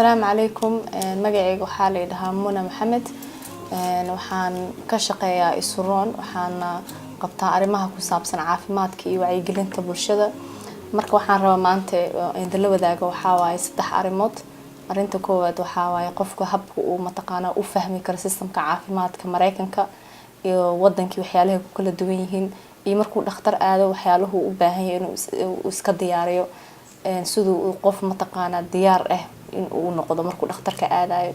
السلام عليكم. magacaygu waxaa la yiraahdaa Muna Maxamed. waxaan ka shaqeeyaa Isuroon waxaana qabtaa arimaha ku saabsan caafimaadka iyo wacyigelinta bulshada. marka waxaan rabaa maanta in la wadaago waxa waaye saddex arimood. arinta koowaad waxa waaye qofka habka uu mataqaana u fahmi karo systemka caafimaadka Mareykanka iyo wadankii waxyaalaha ku kala duwan yihiin iyo markuu dhakhtar aado waxyaalaha uu u baahan yahay inuu iska diyaariyo sidoo qof mataqaana diyaar ah in uu noqdo markuu dhakhtarka aadayo.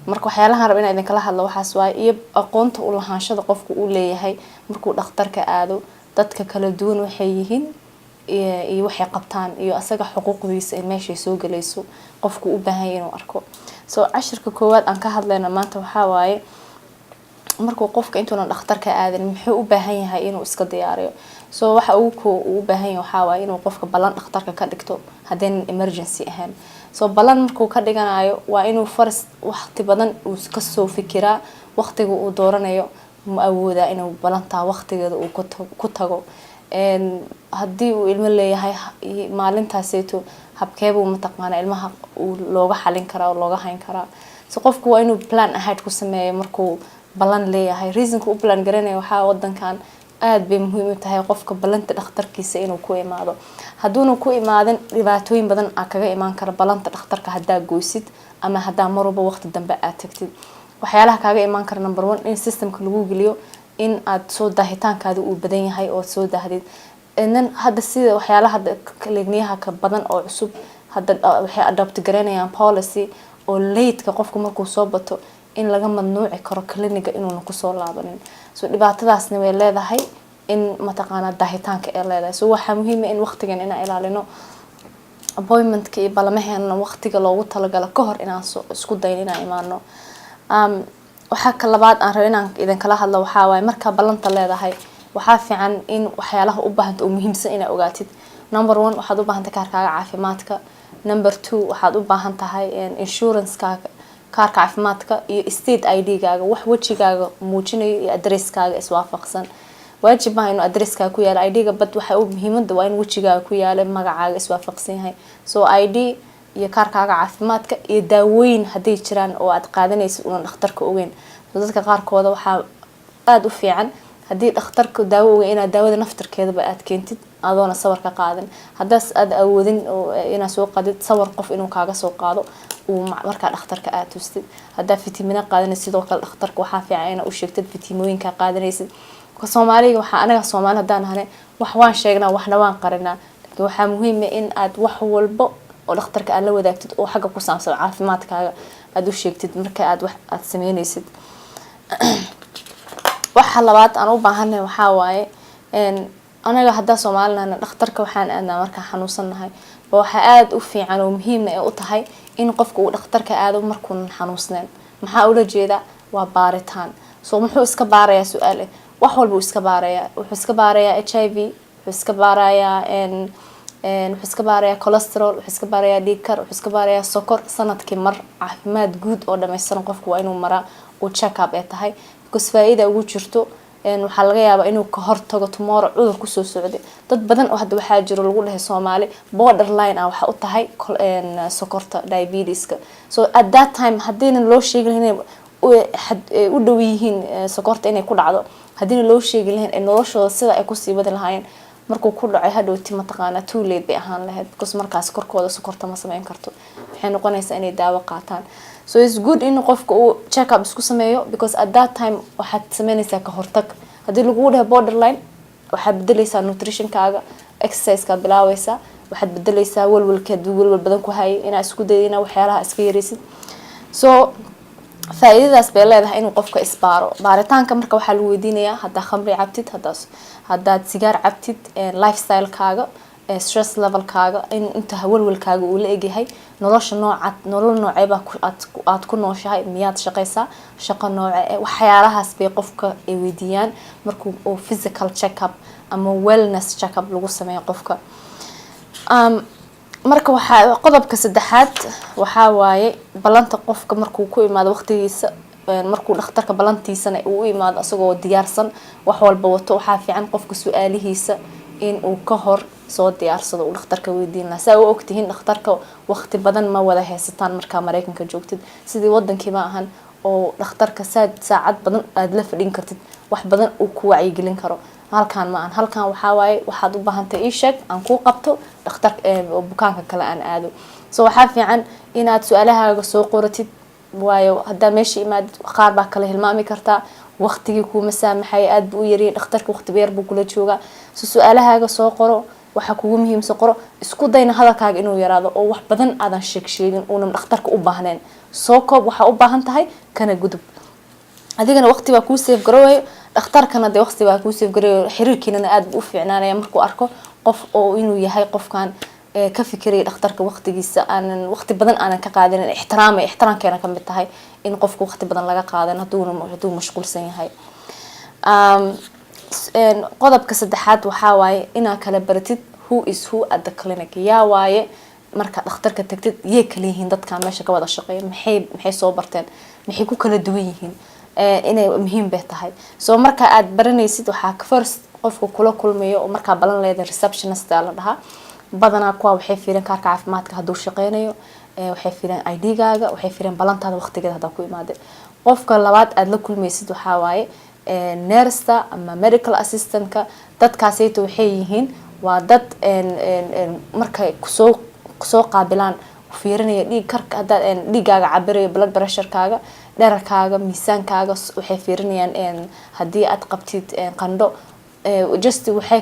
marka waxyaalaha rab inaan idin kala hadlo waxaas waa iyo aqoonta u lahaanshada qofku uu leeyahay markuu dhakhtarka aado dadka kala duwan waxay yihiin iyo waxay qabtaan iyo asaga xuquuqdiisa ee meesha soo galayso qofku u baahan yahay inuu arko. cashirka koowaad aan ka hadlayna maanta waxa waaye markuu qofka intuu dhakhtarka aadan muxuu u baahan yahay inuu iska diyaariyo. waxa uu u baahan yahay waxa waaye inuu qofka balan dhakhtarka ka dhigto hadeen emergency ahaan. balan markuu ka dhiganayo waa inuu faras waqti badan uu ka soo fikiraa waqtiga uu dooranayo ma awooda inuu balantaa waqtigeeda uu ku tago. hadii uu ilmo leeyahay maalintaasayto habkeebu mataqaana ilmaha uu looga xalin karaa oo looga hayn karaa. qofku waa inuu plan ahead ku sameeyo markuu balan leeyahay. reasonka uu plan garanayo waxa wadankan aad bay muhiim u tahay qofka balanta dhakhtarkiisa inuu ku imaado. haduuna ku imaadin dhibaatooyin badan kaga imaan kara balanta dhakhtarka hadaa gooysid ama hadaa marwalba waqti dambe aad tagtid. waxyaalaha kaaga imaan kara number 1 in systemka lagu geliyo in aad soo daahitaankaada uu badan yahay oo soo daahdid. hadda sida waxyaalaha kaleegniyaha ka badan oo cusub hadda waxay adopt garanayaan policy oo late-ka qofku markuu soo bato in laga mamnuuci karo kliniga inuu ku soo laabanin. dhibaatadaasna way leedahay in mataqaana daahitaanka ay leedahay. waxa muhiim ah in waqtigan ina ilaalino appointment-ka iyo balamaheena waqtiga loogu talagalo ka hor inaan isku dayn inaan imaano. waxa ka labaad aan rabo inaan idin kala hadlo waxa waaye marka balanta leedahay waxa fiican in waxyaalaha u baahan oo muhiimsan ina ogaatid. number 1 waxaad u baahan tahay kaarkaaga caafimaadka. number 2 waxaad u baahan tahay insurance-kaaga kaarka caafimaadka iyo state ID-gaaga wax wajigaaga muujinayo iyo address-kaaga iswaafaqsan. waajib ma inuu address-kaaga ku yaalo ID-ga bad waxa uu muhiimada waa in wajigaaga ku yaalo magacaaga iswaafaqsan yahay. ID iyo kaarkaaga caafimaadka iyo daawooyin hadii jiraan oo aad qaadanaysid una dhakhtarka ogeyn. dadka qaarkooda waxa aad u fiican hadii dhakhtarka daawo ogeyn inaad daawada naftarkeeda aad keentid adoona sawir ka qaadan. hadaas aad awoodin inaad soo qaadid sawir qof inuu kaaga soo qaado oo marka dhakhtarka aad tustid. hadaa fitamiina qaadanaysid sidoo kale dhakhtarka waxa fiican inaad u sheegtid fitamiinooyinka qaadanaysid. Soomaaliga waxa anaga Soomaali hadaan ahay wax waan sheegnaa waxna waan qarinaa. laakiin waxa muhiim ah in aad wax walba oo dhakhtarka aad la wadaagtid oo xagga ku saabsan caafimaadkaaga aad u sheegtid marka aad wax aad sameynaysid. waxa labaad aan u baahanahay waxa waaye anaga hadaa Soomaalina dhakhtarka waxaan aadnaa marka xanuunsanahay. waxa aad u fiican oo muhiim ah u tahay in qofka uu dhakhtarka aado markuu xanuunsanayn. maxaa ula jeeda waa baaritaan. muxuu iska baarayaa su'aal wax walba uu iska baarayaa. wuxuu iska baarayaa HIV, wuxuu iska baarayaa wuxuu iska baarayaa cholesterol, wuxuu iska baarayaa dhiig kar, wuxuu iska baarayaa sokor. sanadkii mar caafimaad guud oo dhameystiran qofku waa inuu maraa oo check up ay tahay because faa'iido ugu jirto. waxa laga yaabaa inuu ka hortago tomorrow cudur ku soo socdo. dad badan oo hadda waxa jiro lagu dhahay Soomaali borderline waxa u tahay sokorta diabetes-ka. at that time hadii loo sheegay inay u dhow yihiin sokorta inay ku dhacdo hadii loo sheegay in noloshooda sida ay ku sii wadi lahaayeen markuu ku dhacay hadhowti mataqaana too late bay ahaan lahayd because markaas korkooda sokorta ma sameyn karto. waxay noqonaysaa inay daawo qaataan. it's good in qofka uu check up isku sameeyo because at that time waxaad sameynaysaa ka hortag. hadii lagu dhahay borderline waxaad bedelaysaa nutrition-kaaga, exercise-ka bilaawaysaa, waxaad bedelaysaa walwalka walwal badan ku hay inaad isku dayina waxyaalaha iska yareysid. faa'iidadaas bay leedahay inuu qofka isbaaro. baaritaanka marka waxa lagu weydiinayaa hadaa khamri cabtid, hadaad sigaar cabtid, lifestyle-kaaga, stress level-kaaga, inta walwalkaaga uu la egyahay, nolosha nooceeba aad ku nooshahay, miyaad shaqaysaa, shaqo nooce waxyaalahaas bay qofka ay weydiiyaan markuu physical check-up ama wellness check-up lagu sameeyo qofka. marka waxa qodobka saddexaad waxa waaye balanta qofka markuu ku imaado waqtigiisa markuu dhakhtarka balantiisana uu imaado asagoo diyaarsan wax walba wato. waxa fiican qofka su'aalihiisa in uu ka hor soo diyaarsado uu dhakhtarka weydiin lahaa saa u ogtihiin dhakhtarka waqti badan ma wada haysataan markaa Mareykanka joogtid sidii wadankii ma ahan oo dhakhtarka saacad badan aad la fadhin kartid wax badan uu ku wacyigelin karo halkaan ma aan halkaan waxa waaye waxaad u baahan tahay ii sheeg aan ku qabto dhakhtar bukaanka kale aan aado soo waxa fiican inaad su'aalahaaga soo qoratid waayo hadda meeshii imaad qaar baa kala hilmaami kartaa waqtigii kuma saamaxay aad buu yariyay dhakhtarka waqti beer buu kula jooga su'aalahaaga soo qoro waxa kugu muhiimsan qoro isku dayna hadalkaaga inuu yaraado oo wax badan aadan sheegin oo dhakhtarka u baahneen soo koob waxa u baahan tahay kana gudub adigana waqti baa ku save garowayo dhakhtarkana de waqti baa ku save garowayo xiriirkiina aad buu u fiicnaanaya markuu arko qof oo inuu yahay qofkan ka fikiray dhakhtarka waqtigiisa aan waqti badan aan ka qaadanin ixtiraamkeena ka mid tahay in qofku waqti badan laga qaadan haduu mashquulsan yahay qodobka saddexaad waxa waaye inaad kala baratid who is who at the clinic yaa waaye marka dhakhtarka tagtid yee kala yihiin dadka meesha ka wada shaqeeya maxay soo barteen maxay ku kala duwan yihiin inay muhiim bay tahay soo marka aad baranaysid waxa first qofku kula kulmayo oo marka balan leedahay receptionist la dhahaa badanaa kuwa waxay fiirin kaarka caafimaadka haduu shaqeynayo waxay fiirin ID-gaaga waxay fiirin balantaada waqtigeeda hada ku imaade qofka labaad aad la kulmaysid waxa waaye nurse ama medical assistant-ka dadkaasayto waxay yihiin waa dad markay kusoo qaabilaan fiirinaya dhiigaaga cabirayo blood pressure-kaaga dherarkaaga miisaankaaga waxay fiirinayaan hadii aad qabtid qandho just waxay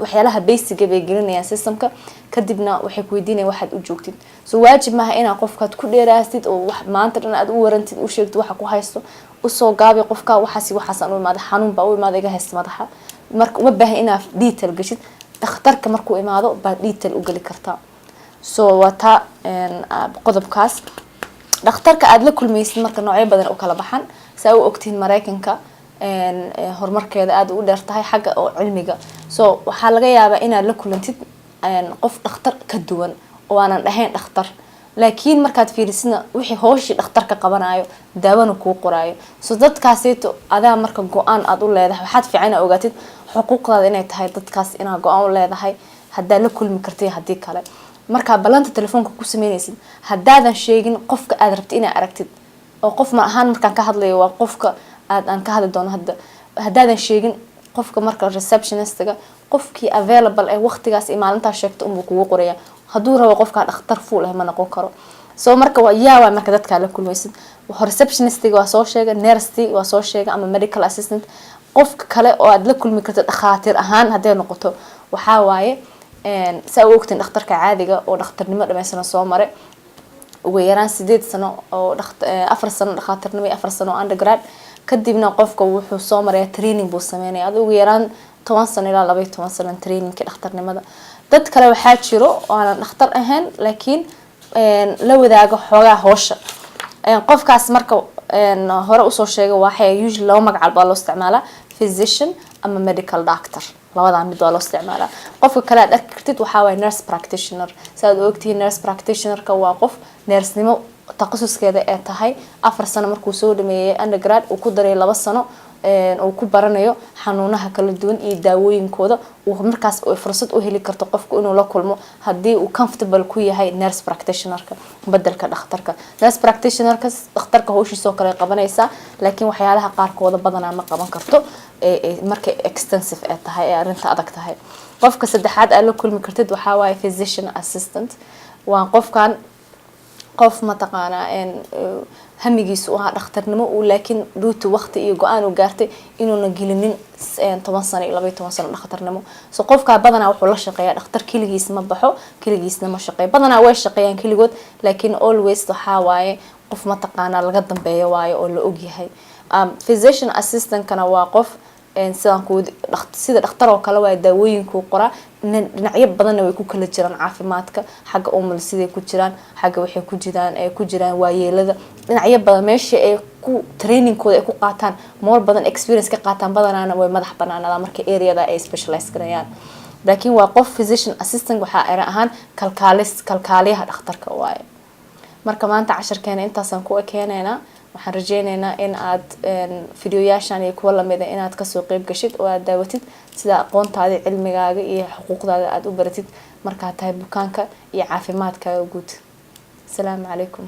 waxyaalaha basic bay gelinayaan systemka kadibna waxay ku weydiinayaan waxaad u joogtid soo waajib maaha inaad qofkaad ku dheeraastid oo wax maanta dhan aad u warantid u sheegtid waxa ku haysto u soo gaabi qofka waxaas aan u imaado xanuun baa u imaado iga haysta madaxa marka uma baahan inaad detail gashid dhakhtarka markuu imaado baa detail u gali kartaa soo wata qodobkaas dhakhtarka aad la kulmaysid marka noocyo badan oo kala baxan saa u ogtiin Mareykanka horumarkeeda aad u dheer tahay xagga oo cilmiga soo waxa laga yaabaa inaad la kulantid qof dhakhtar ka duwan oo aanan dhahayn dhakhtar laakiin markaad fiirisidna wixii hooshii dhakhtarka qabanayo daawada ku qoraayo soo dadkaasayto adaa marka go'aan aad u leedahay waxaad fiican ogaatid xuquuqdaada inay tahay dadkaas inaad go'aan u leedahay hadaa la kulmi kartay hadii kale marka balanta telefoonka ku sameynaysid hadaadan sheegin qofka aad rabtid inaad aragtid oo qof ma ahaan markaan ka hadlayo waa qofka aan ka hadli doono hadaadan sheegin qofka marka receptionist-ga qofkii available ee waqtigaas maalinta sheegto uu kugu qoraya haduu rabo qofka dhakhtar fuul ah ma noqon karo soo marka waa marka dadka la kulmaysid receptionist-ga waa soo sheegay nurse waa soo sheegay ama medical assistant qofka kale oo aad la kulmi kartid dhakhaatiir ahaan haday noqoto waxa waaye saa u ogtiin dhakhtarka caadiga oo dhakhtarnimo dhameysan soo maray ugu yaraan 8 sano oo 4 sano dhakhtarnimo 4 sano undergrad kadibna qofka wuxuu soo maray training buu sameeyay ugu yaraan 10 sano ilaa 12 sano trainingka dhakhtarnimada dad kale waxa jiro oo aan dhakhtar ahayn laakiin la wadaago xogaa hoosha qofkaas marka hore u soo sheegay waxay usually loo magac loo isticmaalaa physician ama medical doctor labada mid waa loo isticmaalaa qofka kale aad aragtid waxa way nurse practitioner saad ogtiin nurse practitioner-ka waa qof nurse-nimo taqasuskeeda ay tahay 4 sano markuu soo dhameeyay undergrad uu ku daray 2 sano oo ku baranayo xanuunaha kala duwan iyo daawooyinkooda uu markaas oo fursad u heli karto qofku inuu la kulmo hadii uu comfortable ku yahay nurse practitioner-ka badalka dhakhtarka nurse practitioner-ka dhakhtarka hawshiisa kale qabanaysa laakiin waxyaalaha qaarkooda badanaa ma qaban karto marka extensive ay tahay arinta adag tahay qofka saddexaad aad la kulmi kartid waxa waaye physician assistant waa qofkan qof ma taqaana hamigiisu waa dhakhtarnimo uu laakiin duutu waqti iyo go'aan u gaartay inuu gelinin 10 sano iyo 12 sano dhakhtarnimo soo qofka badanaa wuxuu la shaqeeyaa dhakhtar kaligiis ma baxo kaligiisna ma shaqeeyo badanaa way shaqeeyaan kaligood laakiin always waxa waaye qof ma taqaana laga dambeeyo waayo oo la og yahay physician assistant kana waa qof sida dhakhtar oo kale waa daawooyinku qora dhinacyo badan way ku kala jiraan caafimaadka xagga umulsiday ku jiraan xagga waxay ku jiraan waayeelada dhinacyo badan meesha ay ku trainingkooda ay ku qaataan moor badan experience ka qaataan badanaana way madax banaanada marka area-da ay specialize garayaan laakiin waa qof physician assistant waxa ay ahaan kalkaaliyaha dhakhtarka waaye marka maanta casharkeena intaas aan ku ekeenayna waxaan rajeynaynaa in aad fiidiyoyaashan iyo kuwa lamid ah inaad kasoo qayb gashid oo aad daawatid sida aqoontaada cilmigaaga iyo xuquuqdaada aad u baratid markaad tahay bukaanka iyo caafimaadkaaga guud. Assalaamu calaykum.